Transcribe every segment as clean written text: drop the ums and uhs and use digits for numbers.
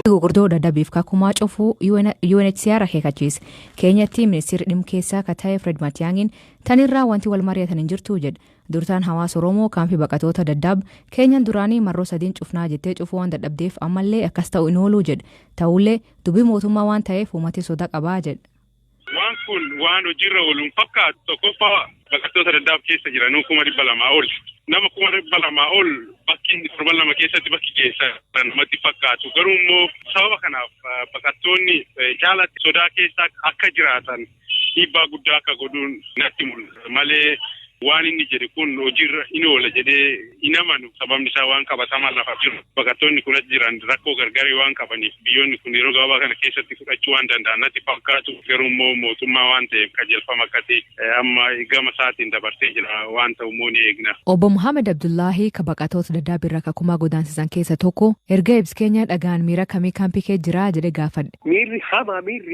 Gurguddoo dadhabbiif kakkumaa cufuu UNHCR akeekachiise. Keenyatti ministeerri dhimma keessaa Kataaye Fred Matiyaangin tanirraa wanti wal mari'atan hin jirtu jedhe. Durtaan hawaasa Oromoo kaampii baqatoota Dadaab Keenyan duraanii marroo sadiin cufnaa jettee cufuu waan dadhabdeef ammallee akkas ta'u hin oolu jedhe. Ta'ullee dubbii mootummaa waan ta'eef uummati sodaa qabaa jedhe. Waan kun waan hojiirra ooluun fakkaatu tokkoffaa baqattoota Dadaab keessa jiran 200,000 ol. Nama 200,000 ol bakki 2 keessatti bakki keessa namatti fakkaatu. Garuu immoo sababa kanaaf baqattoonni jaalatti sodaa keessa akka jiraatan dhiibbaa guddaa akka godhuun natti mul'ata malee waan inni jedhe kun hojiirra hin oola jedhee hin amanu. Sababni isaa waan qabatamaa lafa jiru. Baqattoonni kun jiran rakkoo gargarii waan qabaniif biyyoonni kun yeroo gabaabaa kana keessatti fudhachuu waan danda'an natti fakkaatu. Garuu immoo mootummaa waan ta'eef qajeelfama akkasii amma gama isaatiin dabarsee jira waan ta'u immoo ni eegna. Obbo Muhammad Abdullaahi ka baqattoota Dadaab irraa kakkumaa godaansisan keessa tokko erga ibsa keenya dhagaan miira kamii kaampii kee jira jedhe gaafadhe. Miirri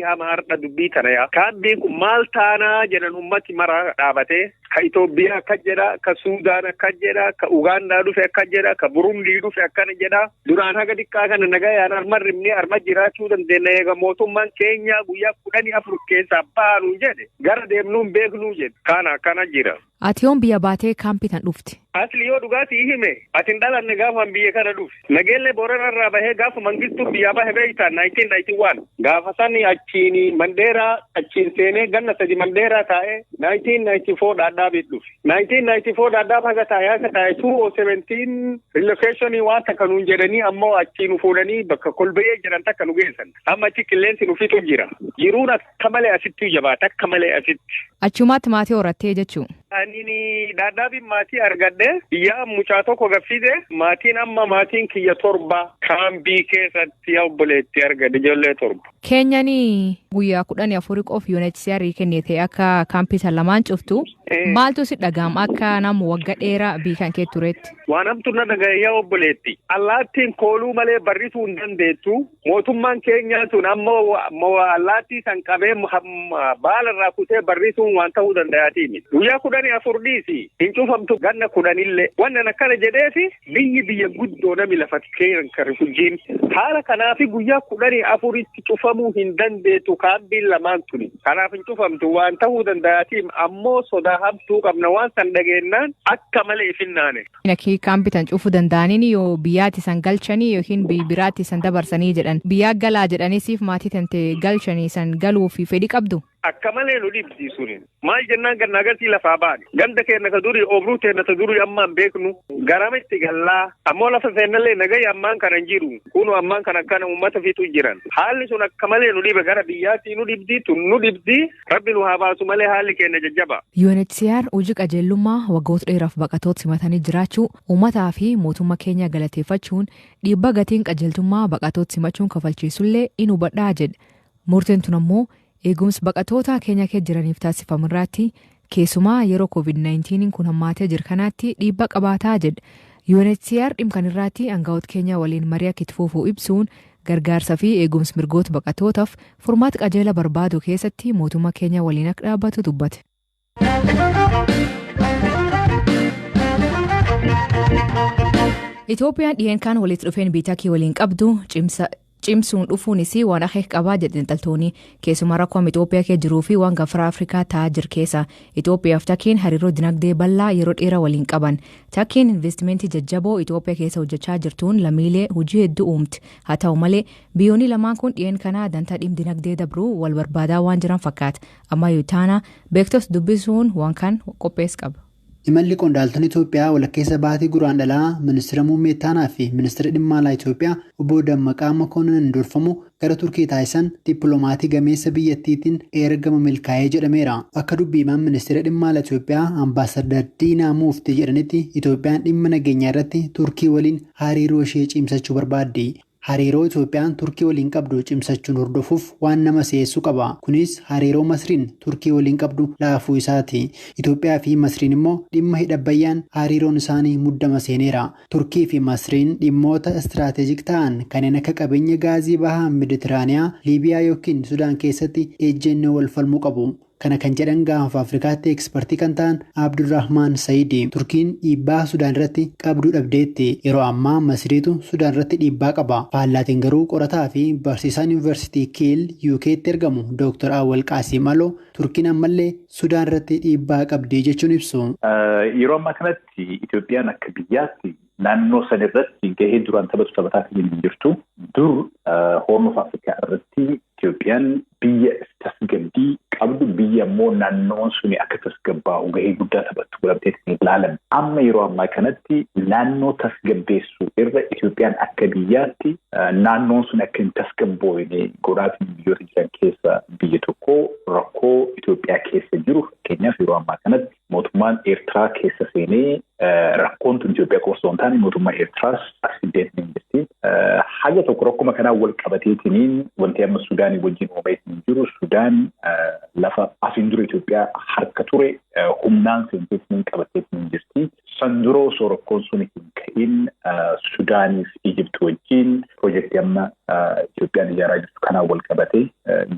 hama har'a dubbii tana yaa. Kaampiin kun maal taanaa jedhan ummati mara dhaabatee ka Itoophiyaa akka jedha, ka Suudaan akka jedha, ka Ugaandaa dhufe akka jedha, ka Burundii dhufe akkana jedha. Duraan haga xiqqaa kana nagayaan arma jiraachuu dandeenya eega mootummaan keenya guyyaa 14 keessaa baanu jedhe. Gara deemnuun beeknuu jedhe. Kana jira. Ati yoon biyya baatee kaampii tan dhufti. Asli yoo dhugaatii hime atin dhalanne gaafan biyya kana dhufe. Nageellee Booranarraa bahee gaafa mangistuu biyyaa bahe beeytaan 1991. Gaafa sani achiin Mandeeraa achiin seenee ganna 3 Mandeeraa taa'ee 1994 Dadaabit dhufe. 1994 Dadaab haga taa'ee 2017 relocationii waan takka nuun jedhanii ammoo achiin fuudhanii bakka kolbayee jiran takka nu geessan. Amma achi qilleensi nufitu jira. Jiruun akka malee asitti jabaata akka malee asitti. Achumaatti maatii horattee jechuun. Ani Dadaabiin maatii argadhe biyya mucaa tokko gaffise maatiin kiyya 7 kaambii keessatti obboleetti argadhe ijoollee 7. Keenyanii guyyaa 14 qof UNHCR kennite akka kaampii san lamaan cuftu maaltu si dhaga'ama akka nama waggaa dheeraa biikan kee turetti. Waan hamtu na dhaga'ee obboleetti. Allaattiin kooluu malee barrisuu hin dandeettu. Mootummaan keenyaa sun ammoo allaattii san qabee baalarraa kutee barrisuun waan ta'uu danda'aatiimi. Guyyaa 14 dhiisi hin cufamtu ganna 10 illee wannan akkana jedheefi biyya guddoo nami lafa keeran karifujjiin haala kanaafi guyyaa 14tti cufamuu hin dandeettu kaambiin lamaan tuni. Kanaaf hin cufamtu waan ta'uu danda'aatiim ammoo sodaa hamtuu qabna waan san dhageennaan akka malee ifinnaane. Kaampii tan cufuu danda'aniin yoo biyyaatti san galchanii yookiin biraatti san dabarsanii jedhan biyyaa galaa jedhanii siif maatii tante galchanii san galuu fi fedhii qabdu. Akka malee nu dhibsiisuun maal jennaan ganna agartii lafaa baane ganda keenya ka durii obruu teenya ta durii ammaan beeknu garamitti gallaa ammoo lafa seenallee nagayya ammaan kana hin jiru kunu ammaan kana akkana uummata fitu jiran haalli sun akka malee nu dhibe gara biyyaatti nu dhibdii rabbi nu haa baasu malee haalli keenya jajjaba. UNHCR hojii qajeellummaa waggoota dheeraaf baqatoota simatanii jiraachuu uummataa fi mootummaa keenya galateeffachuun dhiibbaa gatiin qajeeltummaa baqatoota simachuun kafalchiisullee in hubadhaa jedhe. Murteen tun ammoo eegumsi baqatoota keenya keessa jiraniif taasifamu irratti keessumaa yeroo COVID-19 kun hammaatee jiru kanaatti dhiibbaa qabaataa jedhe. UNHCR dhimkan irratti aangawoota keenya waliin marii akka itti fufuu ibsuun gargaarsa fi eegumsi mirgoota baqatootaaf furmaata qajeela barbaadu keessatti mootummaa keenya waliin akka dhaabbatu dubbate. Itoophiyaan dhiyeen kan walitti dhufeen biitaa kee waliin qabdu cimsuun dhufuunis waan akeeka qabaa jedhe xiinxaltoonni keessumaa rakkoo Itoophiyaa keessa jiruu fi waan gaanfa Afrikaa ta'aa jiru keessa Itoophiyaaf takkiin hariiroo dinagdee bal'aa yeroo dheeraa waliin qaban takkiin investimentii jajjaboo Itoophiyaa keessa hojjechaa jirtuun lammiilee hojii hedduu uumti haa ta'u malee biyyoonni lamaan kun dhiyeen kana dantaa dhimma dinagdee dabruu wal barbaadaa waan jiran fakkaata amma yoo taana beektos dubbisuun waan kan qophees qaba. Imalli qondaaltonni Itoophiyaa walakkeessa baatii Guraandhalaa ministeera muummee ittaanaa fi ministeera dhimma alaa Itoophiyaa obbo Dammaqaa Makonnin durfamu gara Turkii taasisan dippiloomatii gameessa biyyattiitiin ergama milkaa'ee jedhameera. Akka dubbiimaan ministeera dhimma alaa Itoophiyaa ambaasadar Diinaa Muuftii jedhanitti Itoophiyaan dhimma nageenyaa irratti Turkii waliin hariiroo ishee cimsachuu barbaaddi. Hariiroo Itoophiyaan Turkii waliin qabdu cimsachuun hordofuuf waan nama seessuu qaba. Kunis hariiroo Masriin Turkii waliin qabdu laafuu isaati. Itoophiyaa fi Masriin immoo dhimma hidha Abbayyaan hariiroon isaanii muddama seeneera. Turkii fi Masriin dhimmoota istiraatejik ta'an kanneen akka qabeenya gaazii bahaa Meditiraaniyaa, Liibiyaa yookiin Sudaan keessatti ejjennoo wal falmuu qabu. Kana kan jedhan gaanfa Afrikaatti ekspertii kan ta'an Abdurrahmaan Saidi Turkiin dhiibbaa Sudaan irratti qabduu dhabdeetti. Yeroo ammaa Masriitu Sudaan irratti dhiibbaa qaba. Faallaatiin garuu qorataa fi barsiisaan yuunivarsiitii Kiil UK'tti ergamu Dr. Awwal Qaasim Aloo Turkiin ammallee Sudaan irratti dhiibbaa qabdi jechuun ibsu. Yeroo ammaa kanatti Itoophiyaan akka biyyaatti naannoo san irratti gahee duraan taphataa hin jirtu. Dur Horn of Afrikaa irratti Itoophiyaan biyya tasgabbii qabdu biyya immoo naannoon suni akka tasgabbaa'u gahee guddaa taphattu godhamtee ilaalan. Amma yeroo ammaa kanatti naannoo tasgabbeessu irra Itoophiyaan akka biyyaatti naannoon sun akka hin tasgabbooyne godhaatiin biyyoota jiran keessa biyya tokko rakkoo Itoophiyaa keessa jiru fakkeenyaaf yeroo ammaa kanatti mootummaan Eertiraa keessa seenee rakkoon tun Itoophiyaa qofa osoo hin taane mootummaa Eertiraas aksideentii hin jirti. Haga tokko rakkuma kanaan wal qabateetiniin wanti amma Sudaanii wajjin uumameetiin jiru Sudaan lafa asiin dura Itoophiyaa harka ture humnaan seenteetiin qabateetiin jirti. San dura osoo rakkoon sun hin ka'in Sudaaniif Ijipti wajjin piroojeektii amma Itoophiyaan ijaaraa jirtu kanaan wal qabatee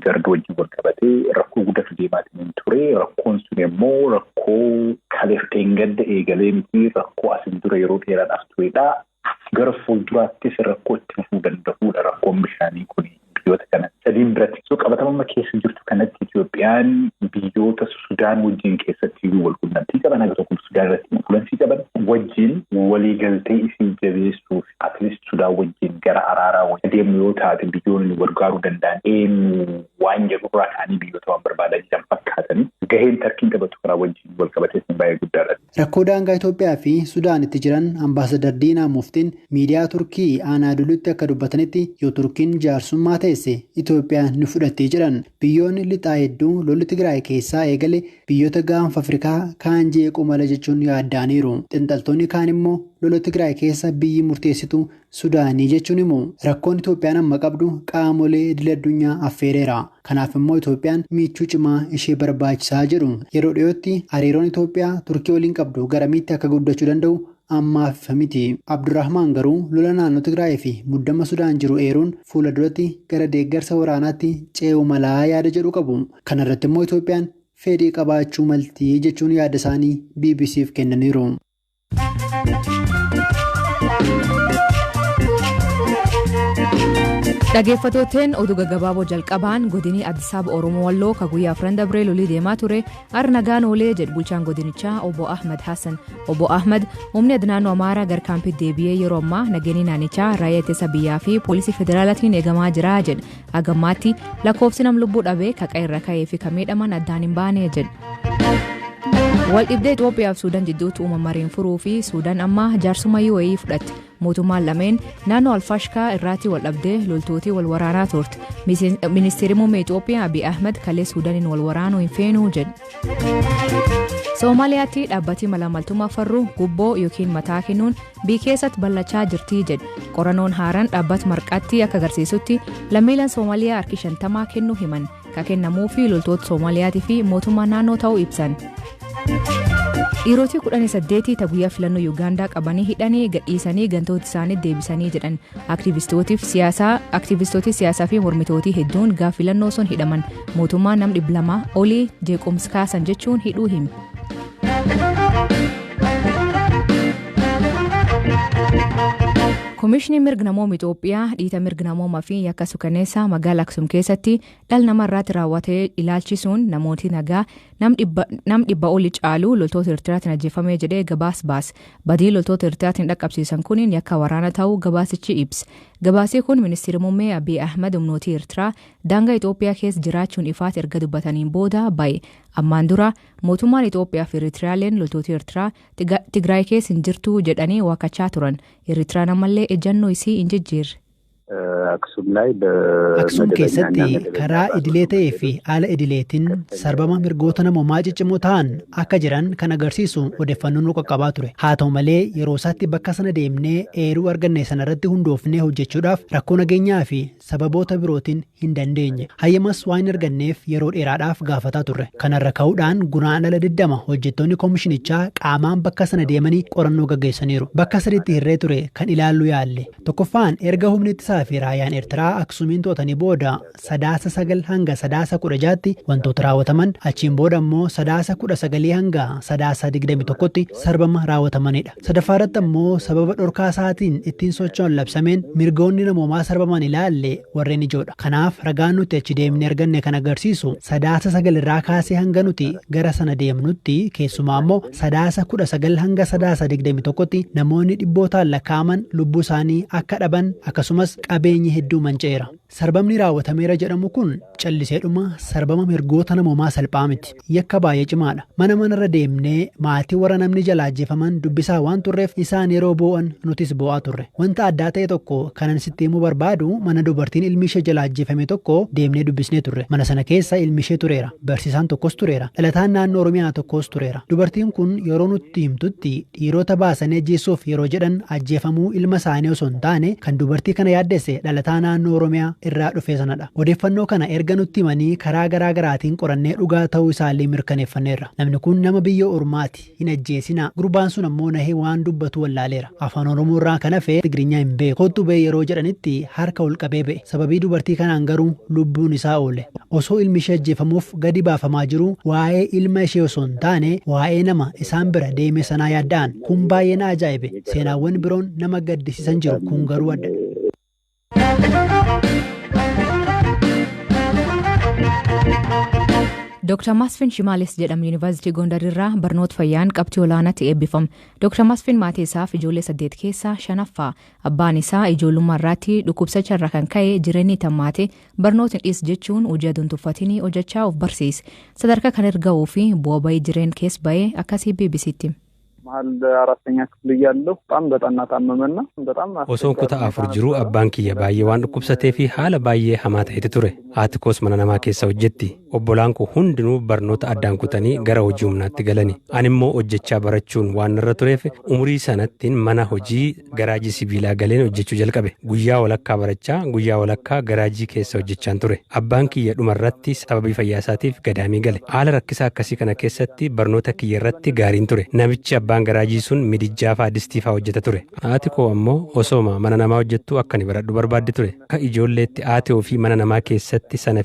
garduu wajjin wal qabatee rakkoo guddaatu deemaatiin ture. Rakkoon sun immoo rakkoo kaleefteen gadda eegalee miti rakkoo asiin dura yeroo dheeraadhaaf turedha. Gara fuulduraattis rakkoo itti fufuu danda'uudha rakkoon bishaanii kun biyyoota kana sadiin biratti. So qabatamama keessa jirtu kanatti Itoophiyaan biyyoota Sudaan wajjin keessatti wal quunnamtii qaban haga tokko Sudaan irratti influensii qaban wajjin waliigaltee isii jabeessuuf atleast Sudaan wajjin gara araaraa deemu yoo taate biyyoonni gargaaruu danda'an eenyu waan jedhurraa ka'anii biyyoota waan barbaadan jiran fakkaatanii gaheen Tarkiin taphatu karaa wajjin wal qabatee baay'ee guddaadha. Rakkoo daangaa Itoophiyaa fi Sudaan itti jiran Ambaasadar Diinaa Muftiin miidiyaa Turkii Anaadolutti akka dubbatanitti yoo Turkiin jaarsummaa teesse Itoophiyaan ni fudhattee jiran. Biyyoonni lixaa hedduu lolli Tigraay keessaa eegale biyyoota gaanfa Afrikaa kaan jeequu mala jechuun yaaddaaniiru. Xiinxaltoonni kaan immoo lola Tigraay keessa biyyi murteessitu Sudaanii jechuun immoo rakkoon Itoophiyaan amma qabdu qaamolee idil addunyaa affeereera. Kanaaf immoo Itoophiyaan miichuu cimaa ishee barbaachisaa jedhu. Yeroo dhiyootti hariiroon Itoophiyaa Turkii waliin qabdu garamitti akka guddachuu danda'u ammaaf miti. Abdurrahmaan garuu lola naannoo Tigraay fi muddama Sudaan jiru eeruun fuula duratti gara deeggarsa waraanaatti ce'uu malaa yaada jedhu qabu. Kana irratti immoo Itoophiyaan fedhii qabaachuu maltii jechuun yaada isaanii BBC'f kennaniiru. Dhaggeeffattootni oduu gaggabaaboo jalqabaan godinii Addis Ababa Oromoo Walloo ka guyyaa afran dabree lolii deemaa ture arnagaan oolee jedhu bulchaan godinichaa obbo Ahmad Hassan. Obbo Ahmad humni naannoo Amaaraa gara kaampii deebi'ee yeroo ammaa nageenii naannichaa raayyaa ittisa biyyaa fi poolisii federaalaatiin eegamaa jira jedhu. Hagammaatti lakkoofsi nam lubbuu dhabee kaqa irra ka'ee fi kan miidhaman addaan hin baane jedhu. Waldhibdee Itoophiyaa fi Suudaan jidduutti uumamariin furuu fi Suudaan amma jaarsummaa UAE fudhatte. Mootummaan lameen naannoo Alfaashkaa irratti wal dhabdee loltootii wal waraanaa turte. Ministeerri muummee Itoophiyaa Abiy Ahmed kalee Suudaaniin wal waraanuu hin feenuu jedhu. Soomaaliyaatti dhaabbatii malaammaltummaa farruu gubboo yookiin mataa kennuun biyya keessatti bal'achaa jirti jedhu. Qorannoon haaraan dhaabbata marqaatti akka agarsiisutti lammiileen Soomaaliyaa harki 50 kennuu himan. Ka kennamuu fi loltoota Soomaaliyaatii fi mootummaa naannoo ta'uu ibsan. Dhiirota 18 guyyaa filannoo Yuugaandaa qabanii hidhanii gadhiisanii gantoota isaanii deebisanii jedhan. Aktiivistootii siyaasaa fi mormitootii hedduun gaafa filannoo sun hidhaman. Mootummaan nam 200 olii jeequmsa kaasan jechuun hidhuu hima. Komishinii mirga namoota Itoophiyaa dhiita mirga namoomaa fi yakka suukaneessaa magaalaa Aksum keessatti dhala namaa irratti raawwatee ilaalchisuun namooti nagaa nam 100 oli caalu loltoota Eertiraatiin ajjeefamee jedhee gabaas baase. Badii loltoota Eertiraatiin dhaqqabsiisan kuniin yakka waraana ta'uu gabaasichi ibsa. Gabaasii kun ministeerri muummee Abiy Ahmed humnooti Eertiraa daangaa Itoophiyaa keessa jiraachuun ifaatti erga dubbataniin booda bahe. Ammaan dura mootummaan Itoophiyaa fi Eertiraaleen loltoota Eertiraa Tigraay keessa hin jirtu jedhanii waakachaa turan. Eertiraan ammallee ejjannoo isii hin jijjiirre. Aksum keessatti karaa idilee ta'ee fi haala idileetiin sarbama mirgoota namoomaa ciccimoo ta'an akka jiran kan agarsiisu odeeffannoon nu qaqqabaa ture. Haa ta'u malee yeroo isaatti bakka sana deemnee eeruu arganne sanarratti hundoofnee hojjechuudhaaf rakkoo nageenyaa fi sababoota birootiin hin dandeenye. Hayyamas waan hin arganneef yeroo dheeraadhaaf gaafataa turre. Kanarra ka'uudhaan guraandhala 20 hojjettoonni komishinichaa qaamaan bakka sana deemanii qorannoo gaggeessaniiru. Bakka sadiitti hirree ture kan ilaallu yaalle. Tokkoffaan erga humni ittisaa fi raayyaa raayyaan Eertiraa Aksuumiin to'atanii booda 9 hanga 16 wantoota raawwataman achiin booda immoo 19 hanga 21tti sarbama raawwatamanidha. Sadaffaarratti immoo sababa dhorkaa isaatiin ittiin socho'an labsameen mirgoonni namoomaa sarbaman ilaalle warreen ijoodha. Kanaaf ragaan nuti achi deemnee arganne kan agarsiisu 9 irraa kaasee hanga nuti gara sana deemnutti keessumaa immoo 19 hanga 21tti namoonni dhibbootaan lakkaa'aman lubbuu isaanii akka dhaban akkasumas qabeenyi hedduu manca'eera. Sarbamni raawwatameera jedhamu kun calliseedhuma sarbama mirgoota namoomaa salphaa miti. Yakka baay'ee cimaadha. Manarra deemnee maatii warra namni jalaa ajjeefaman dubbisaa waan turreef isaan yeroo boo'an nutis boo'aa turre. Wanta addaa ta'e tokko kanan sitti himuu barbaadu mana dubartiin ilmi ishee jalaa ajjeefame tokko deemnee dubbisnee turre. Mana sana keessa ilmi ishee tureera. Barsiisaan tokkos tureera. Dhalataan naannoo Oromiyaa tokkos tureera. Dubartiin kun yeroo nutti himtutti dhiirota baasanii ajjeesuuf yeroo jedhan ajjeefamuu ilma isaanii osoo hin taane kan dubartii kana yaaddesse dhalataa naannoo Oromiyaa irraa dhufe sanadha. Odeeffannoo kana erga nutti himanii karaa garaa garaatiin qorannee dhugaa ta'uu isaallee mirkaneeffanneerra. Namni kun nama biyya ormaati hin ajjeesinaa. Gurbaan sun ammoo nahee waan dubbatu wallaaleera. Afaan Oromoo irraa kan hafe Tigiriinyaa hin beeku. Kottu ba'e yeroo jedhanitti harka ol qabee ba'e. Sababii dubartii kanaan garuu lubbuun isaa oole. Osoo ilmi ishee ajjeefamuuf gadi baafamaa jiru waa'ee ilma ishee osoo hin taane waa'ee nama isaan bira deeme sanaa yaadda'an. Kun baay'ee na ajaa'ibe. Seenaawwan biroon nama gaddisiisan jiru. Kun garuu adda. Dr. Masfin Shimales jedhamu Yuunivarsiitii Gondar irraa barnoota fayyaan qabxii olaanaatti eebbifame. Dr. Masfin maatii isaaf ijoollee 8 keessaa 5ffaa. Abbaan isaa ijoollummaa irratti dhukkubsacharra kan ka'e jireenyi tammaate barnoota dhiis jechuun hojii aduun tuffatanii hojjechaa of barsiise. Sadarkaa kan erga'uu fi bu'aa bayii jireen keessa ba'ee akkasii BBC'tti. መሀል አራተኛ ክፍል እያለሁ በጣም በጠና ታመመና በጣም osoo kutaa afur jiru abbaan kiyya baay'ee waan dhukkubsatee fi haala baay'ee hamaa ta'etti ture. Haati koos mana namaa keessa hojjetti. Obbolaan koo hundinuu barnoota addaan kutanii gara hojii humnaatti galani. Ani immoo hojjechaa barachuun waan irra tureef umurii sanattiin mana hojii garaajii sibiilaa galeen hojjechuu jalqabe. Guyyaa walakkaa barachaa guyyaa walakkaa garaajii keessa hojjechaan ture. Abbaan kiyya dhumarratti sababii fayyaa isaatiif gadaamii gale. Haala rakkisaa akkasii kana keessatti barnoota kiyya irratti gaariin ture. Namichi abbaan garaajii sun midijjaa faa distii faa hojjeta ture. Haati koo ammoo osooma mana namaa hojjettu akka ni baradhu barbaaddi ture. Ka ijoolleetti haati ofii mana namaa keessatti sana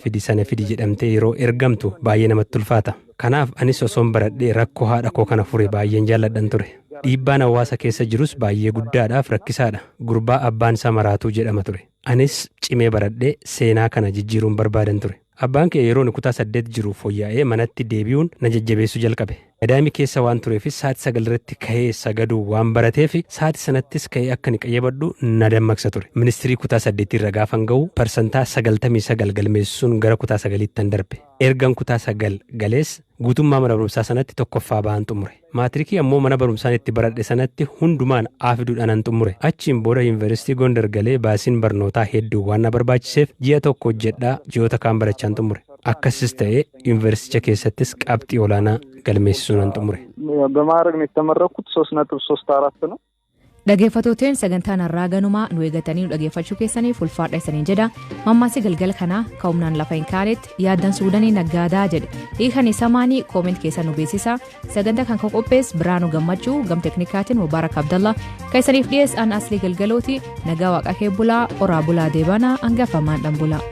fidi jedhamtee yeroo ergamtu baay'ee namatti ulfaata. Kanaaf anis osoon baradhee rakkoo haadha koo kana fure baay'een jaalladhan ture. Dhiibbaan hawaasa keessa jirus baay'ee guddaadhaaf rakkisaadha. Gurbaa abbaan isaa maraatuu jedhama ture. Anis cimee baradhee seenaa kana jijjiiruun barbaadan ture. Abbaan kee yeroo kutaa 8 jiru fooyya'ee manatti deebi'uun na jajjabeessuu jalqabe. Gadaamii keessa waan tureefis sa'aatii 9 irratti ka'ee sagaduu waan barateef sa'aatii sanattis ka'ee akka ni qayyabadhu na dammaqsa ture. Ministirii kutaa 8 irra gaafan ga'u parsantaa 99 galmeessuun gara kutaa 9tti darbe. Ergan kutaa 9 galees guutummaa mana barumsaa sanatti tokkoffaa ba'an xumure. Maatirikii ammoo mana barumsaan itti baradhe sanatti hundumaan aafiduudhaan xumure. Achiin booda Yuunivarsiitii Gondar galee baasiin barnootaa hedduu waan na barbaachiseef ji'a tokko hojjedhaa ji'oota kaan barachaan xumure. Akkasis ta'ee yuunivarsiicha keessattis qabxii olaanaa galmeessisuun xumure. በማዕረግ ነው የተመረኩት 3.34 ነው። Dhaggeeffatooteen sagantaan har'aa ganumaa nu eegatanii nu dhaggeeffachuu keessaniif ulfaadha isaniin jedha. Mammaasii galgala kanaa ka'umnaan lafa hin kaanetti yaaddan suudanii naggaadaa jedhe. Hiikan isa maanii kooment keessa nu beeksisa. Sagantaa kan qophees Biraanuu Gammachuu gam teknikaatiin Mubaarak Abdallah keessaniif dhiyeessan Aslii Galgalooti nagaa waaqa kee bulaa oraa bulaa deebanaa hangafamaan dhan bulaa.